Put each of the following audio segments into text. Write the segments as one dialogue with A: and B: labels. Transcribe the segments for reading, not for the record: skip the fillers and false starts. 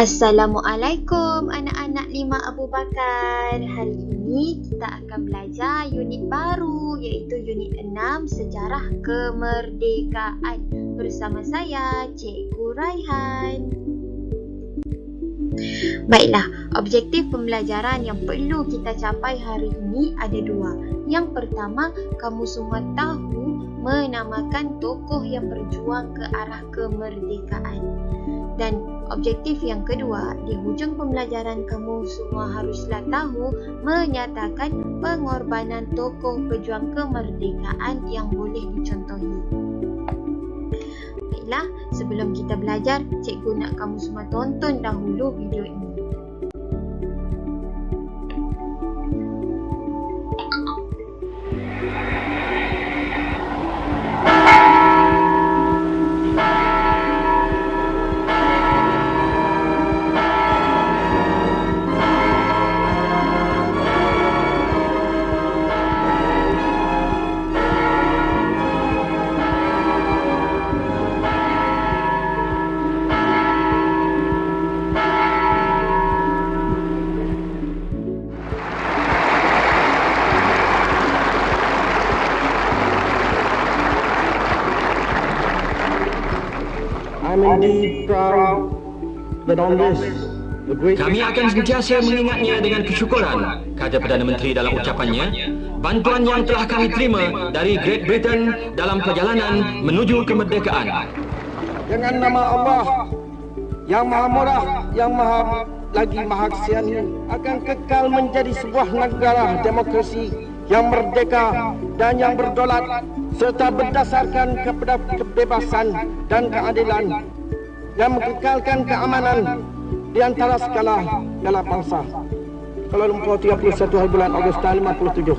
A: Assalamualaikum anak-anak Lima Abu Bakar. Hari ini kita akan belajar unit baru iaitu unit 6 Sejarah Kemerdekaan bersama saya Cikgu Raihan. Baiklah, objektif pembelajaran yang perlu kita capai hari ini ada dua. Yang pertama, kamu semua tahu menamakan tokoh yang berjuang ke arah kemerdekaan. Dan objektif yang kedua, di hujung pembelajaran kamu semua haruslah tahu menyatakan pengorbanan tokoh pejuang kemerdekaan yang boleh dicontohi. Baiklah, sebelum kita belajar, cikgu nak kamu semua tonton dahulu video ini.
B: I'm indeed proud that on this, the great...
C: Kami akan sentiasa mengingatnya dengan kesyukuran, kata Perdana Menteri dalam ucapannya, bantuan yang telah kami terima dari Great Britain dalam perjalanan menuju kemerdekaan.
B: Dengan nama Allah yang Maha Murah, yang Maha lagi Maha Kesian, akan kekal menjadi sebuah negara demokrasi yang merdeka dan yang berdaulat serta berdasarkan kepada kebebasan dan keadilan yang mengekalkan keamanan di antara segala bangsa. Kuala Lumpur 31 hari bulan Ogos tahun 57.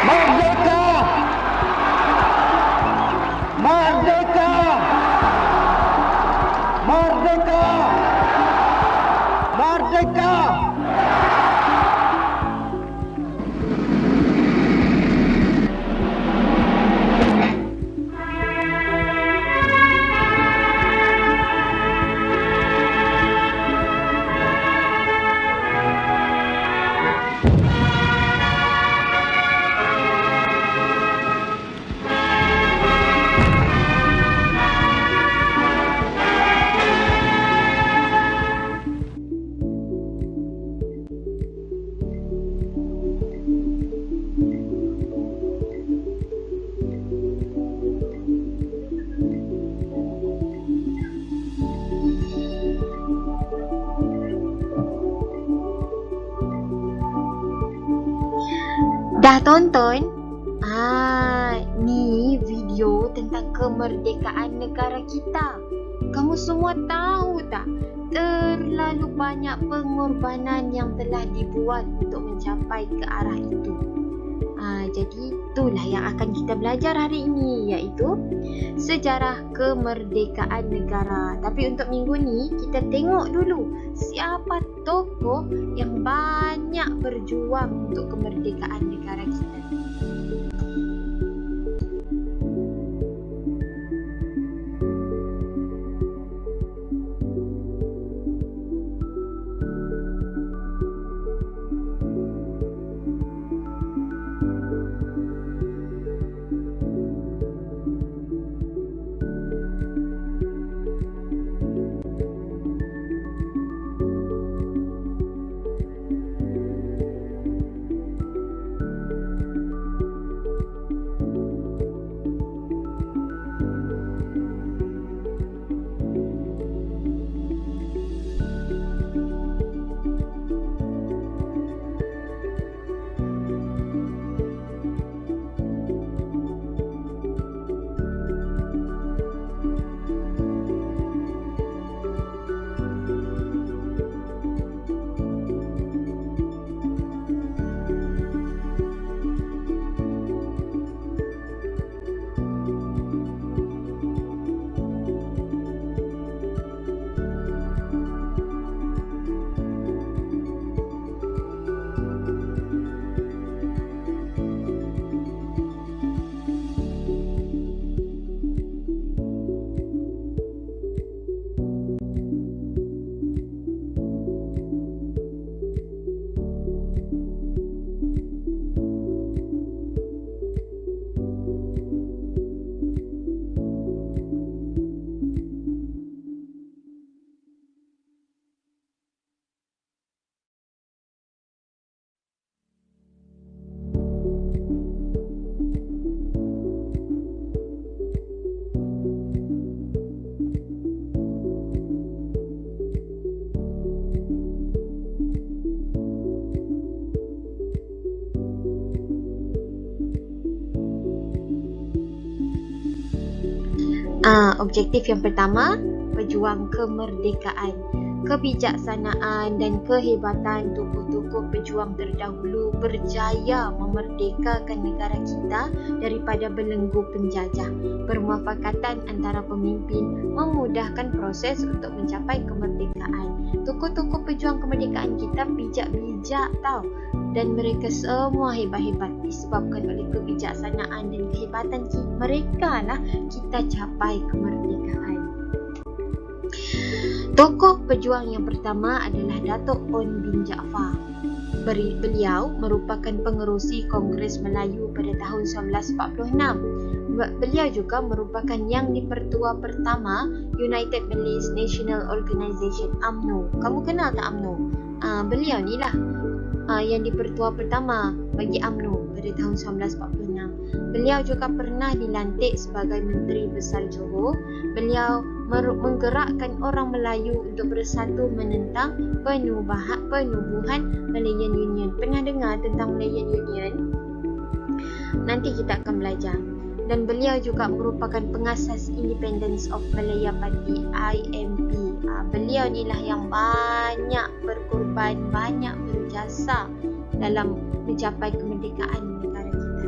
B: Merdeka! Merdeka! Merdeka! Merdeka!
A: Dah tonton? Ni video tentang kemerdekaan negara kita. Kamu semua tahu tak? Terlalu banyak pengorbanan yang telah dibuat untuk mencapai ke arah itu. Jadi itulah yang akan kita belajar hari ini, iaitu sejarah kemerdekaan negara. Tapi untuk minggu ni kita tengok dulu siapa tokoh yang banyak berjuang untuk kemerdekaan negara kita. Objektif yang pertama, pejuang kemerdekaan. Kebijaksanaan dan kehebatan tokoh-tokoh pejuang terdahulu berjaya memerdekakan negara kita daripada belenggu penjajah. Permuafakatan antara pemimpin memudahkan proses untuk mencapai kemerdekaan. Tokoh-tokoh pejuang kemerdekaan kita bijak-bijak tau, dan mereka semua hebat-hebat disebabkan oleh kebijaksanaan dan kehebatan mereka lah kita capai kemerdekaan. Tokoh pejuang yang pertama adalah Datuk On bin Jaafar. Beliau merupakan pengerusi Kongres Melayu pada tahun 1946. Beliau juga merupakan yang dipertua pertama United Malays National Organisation UMNO. Kamu kenal tak UMNO? Beliau ni lah yang dipertua pertama bagi UMNO pada tahun 1946. Beliau juga pernah dilantik sebagai Menteri Besar Johor. Beliau menggerakkan orang Melayu untuk bersatu menentang penubuhan Malayan Union. Pernah dengar tentang Malayan Union? Nanti kita akan belajar. Dan beliau juga merupakan pengasas Independence of Malaya Party IMP. Beliau inilah yang banyak berkorban, banyak berjasa dalam mencapai kemerdekaan negara kita.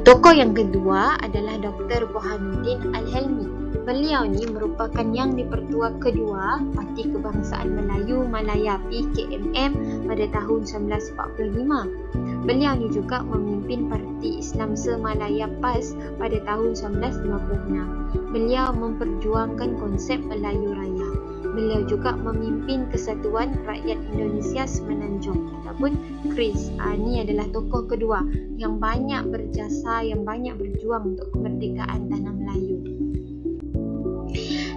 A: Tokoh yang kedua adalah Dr. Burhanuddin Al-Helmi. Beliau ni merupakan yang dipertua kedua Parti Kebangsaan Melayu Malaya PKMM pada tahun 1945. Beliau ni juga memimpin Parti Islam Semalaya PAS pada tahun 1956. Beliau memperjuangkan konsep Melayu Raya. Beliau juga memimpin Kesatuan Rakyat Indonesia Semenanjung ataupun KRIS. Ini adalah tokoh kedua yang banyak berjasa, yang banyak berjuang untuk kemerdekaan tanah Melayu.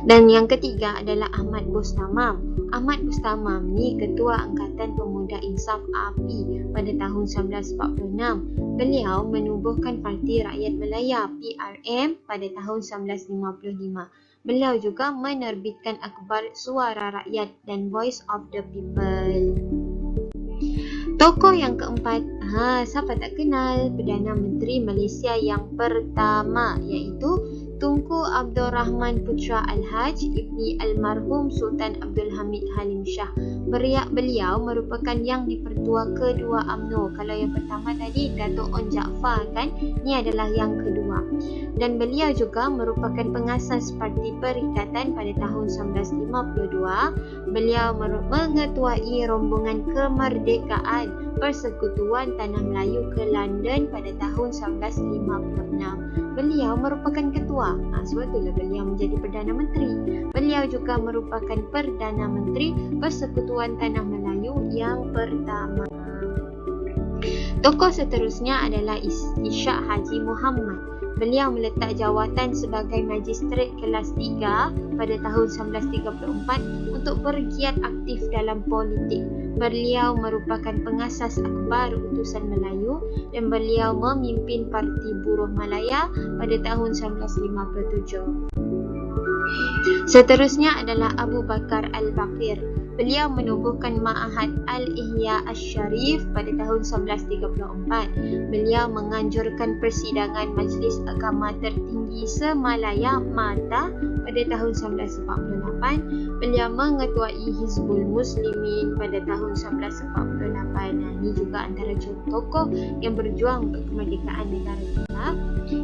A: Dan yang ketiga adalah Ahmad Bostamam. Ahmad Bostamam ni Ketua Angkatan Pemuda Insaf API pada tahun 1946. Beliau menubuhkan Parti Rakyat Malaya PRM pada tahun 1955. Beliau juga menerbitkan akhbar Suara Rakyat dan Voice of the People. Tokoh yang keempat, siapa tak kenal, Perdana Menteri Malaysia yang pertama, iaitu Tunku Abdul Rahman Putra Al-Haj Ibni Almarhum Sultan Abdul Hamid Halim Shah. Beliau merupakan yang dipertua kedua UMNO. Kalau yang pertama tadi Datuk On Jaafar kan, ini adalah yang kedua. Dan beliau juga merupakan pengasas Parti Perikatan pada tahun 1952. Beliau mengetuai rombongan kemerdekaan Persekutuan Tanah Melayu ke London pada tahun 1956. Beliau merupakan ketua. Sebab itulah beliau menjadi Perdana Menteri. Beliau juga merupakan Perdana Menteri Persekutuan Tanah Melayu yang pertama. Tokoh seterusnya adalah Ishak Haji Muhammad. Beliau meletak jawatan sebagai Magistrat kelas 3 pada tahun 1934 untuk bergiat aktif dalam politik. Beliau merupakan pengasas akhbar Utusan Melayu dan beliau memimpin Parti Buruh Malaya pada tahun 1957. Seterusnya adalah Abu Bakar Al-Baqir. Beliau menubuhkan Ma'had Al-Ihya Asy-Syarif pada tahun 1934. Beliau menganjurkan persidangan Majlis Agama Tertinggi Semalaya MATA pada tahun 1948. Beliau mengetuai Hizbul Muslimin pada tahun 1948. Ini juga antara tokoh yang berjuang untuk kemerdekaan negara kita.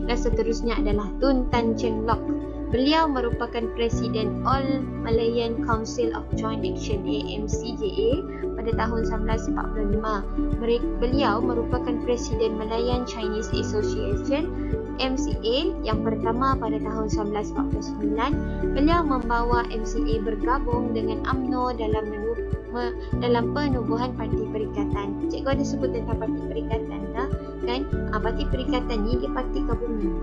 A: Dan seterusnya adalah Tun Tan Cheng Lock. Beliau merupakan Presiden All Malayan Council of Joint Action AMCJA pada tahun 1945. Beliau merupakan Presiden Malayan Chinese Association MCA yang pertama pada tahun 1949. Beliau membawa MCA bergabung dengan UMNO dalam penubuhan Parti Perikatan. Cikgu ada sebut tentang Parti Perikatan tak? Kan? Parti Perikatan ni dia parti gabungan.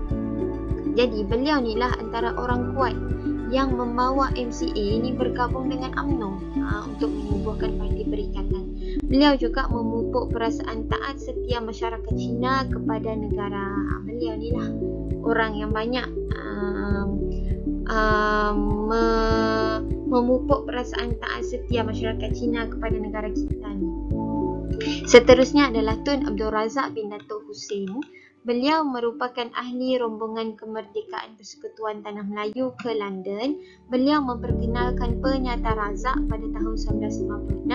A: Jadi beliau ni lah antara orang kuat yang membawa MCA ni bergabung dengan UMNO untuk menubuhkan Parti Perikatan. Beliau juga memupuk perasaan taat setia masyarakat Cina kepada negara. Beliau ni lah orang yang banyak memupuk perasaan taat setia masyarakat Cina kepada negara kita ni. Seterusnya adalah Tun Abdul Razak bin Datuk Hussein. Beliau merupakan ahli rombongan kemerdekaan Persekutuan Tanah Melayu ke London. Beliau memperkenalkan Penyata Razak pada tahun 1956.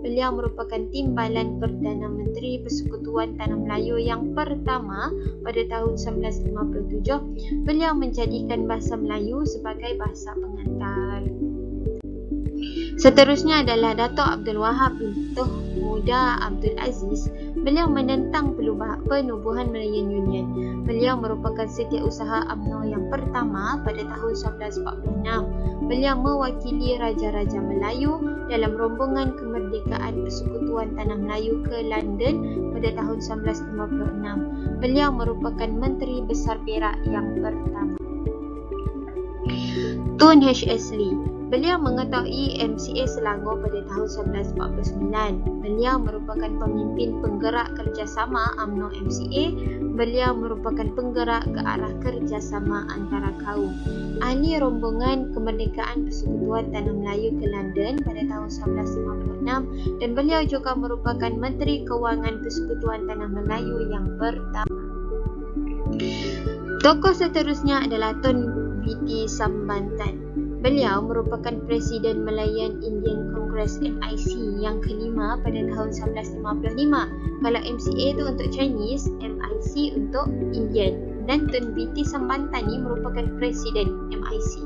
A: Beliau merupakan timbalan Perdana Menteri Persekutuan Tanah Melayu yang pertama pada tahun 1957. Beliau menjadikan bahasa Melayu sebagai bahasa pengantar. Seterusnya adalah Dato' Abdul Wahab bin Tuh Muda Abdul Aziz. Beliau menentang penubuhan Malayan Union. Beliau merupakan setiausaha UMNO yang pertama pada tahun 1946. Beliau mewakili Raja-Raja Melayu dalam rombongan kemerdekaan Persekutuan Tanah Melayu ke London pada tahun 1956. Beliau merupakan Menteri Besar Perak yang pertama. Tun H.S. Lee. Beliau mengetahui MCA Selangor pada tahun 1949. Beliau merupakan pemimpin penggerak kerjasama UMNO MCA. Beliau merupakan penggerak ke arah kerjasama antara kaum. Ahli rombongan kemerdekaan Persekutuan Tanah Melayu ke London pada tahun 1956 dan beliau juga merupakan Menteri Kewangan Persekutuan Tanah Melayu yang pertama. Tokoh seterusnya adalah Tun V.T. Sambantan. Beliau merupakan Presiden Malayan Indian Congress MIC yang kelima pada tahun 1955. Kalau MCA itu untuk Chinese, MIC untuk Indian. Dan Tun V.T. Sambantan ini merupakan Presiden MIC.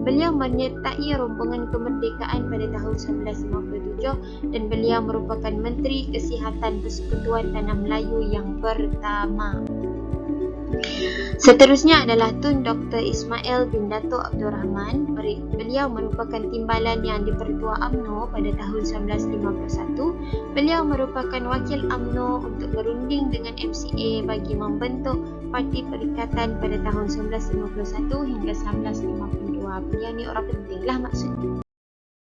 A: Beliau menyertai rombongan kemerdekaan pada tahun 1957 dan beliau merupakan Menteri Kesihatan Persekutuan Tanah Melayu yang pertama. Seterusnya adalah Tun Dr. Ismail bin Dato' Abdul Rahman. Beliau merupakan timbalan yang dipertua UMNO pada tahun 1951. Beliau merupakan wakil UMNO untuk berunding dengan MCA bagi membentuk Parti Perikatan pada tahun 1951 hingga 1952. Beliau ni orang penting lah maksudnya.